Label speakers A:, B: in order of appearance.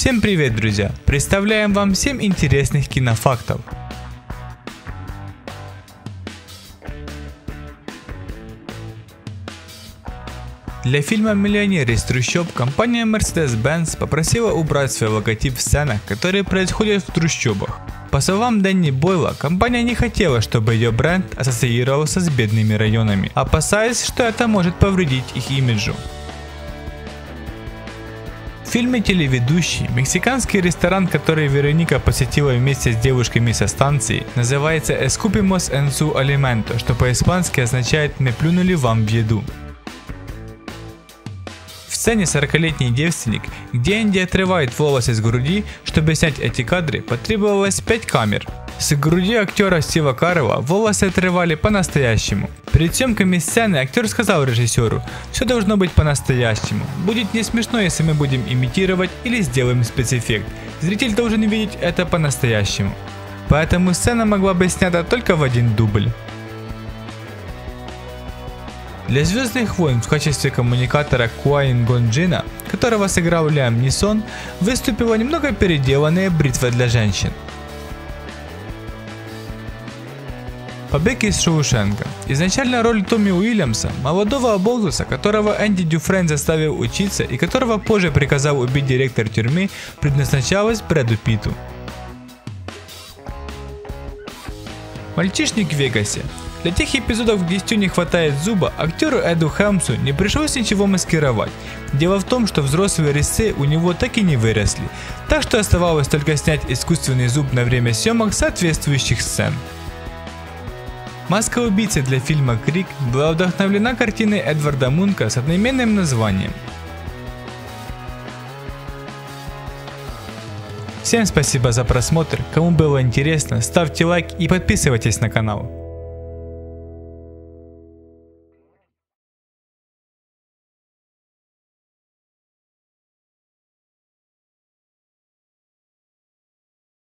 A: Всем привет, друзья! Представляем вам 7 интересных кинофактов. Для фильма «Миллионер из трущоб» компания Mercedes-Benz попросила убрать свой логотип в сценах, которые происходят в трущобах. По словам Дэнни Бойла, компания не хотела, чтобы ее бренд ассоциировался с бедными районами, опасаясь, что это может повредить их имиджу. В фильме «Телеведущий» мексиканский ресторан, который Вероника посетила вместе с девушками со станции, называется «Escupimos en su alimento», что по-испански означает «мы плюнули вам в еду». В сцене 40-летний девственник, где Энди отрывает волосы с груди, чтобы снять эти кадры, потребовалось 5 камер. С груди актера Стива Карелла волосы отрывали по-настоящему. Перед съемками сцены актер сказал режиссеру: «Все должно быть по-настоящему. Будет не смешно, если мы будем имитировать или сделаем спецэффект. Зритель должен видеть это по-настоящему». Поэтому сцена могла быть снята только в один дубль. Для «Звездных войн» в качестве коммуникатора Qui-Gon Jinn, которого сыграл Лиам Нисон, выступила немного переделанная бритва для женщин. Побег из Шоушенка. Изначально роль Томми Уильямса, молодого оболтуса, которого Энди Дюфрен заставил учиться и которого позже приказал убить директор тюрьмы, предназначалась Брэду Питту. Мальчишник в Вегасе. Для тех эпизодов, где Стю не хватает зуба, актеру Эду Хелмсу не пришлось ничего маскировать. Дело в том, что взрослые резцы у него так и не выросли, так что оставалось только снять искусственный зуб на время съемок соответствующих сцен. Маска убийцы для фильма «Крик» была вдохновлена картиной Эдварда Мунка с одноименным названием. Всем спасибо за просмотр, кому было интересно, ставьте лайк и подписывайтесь на канал.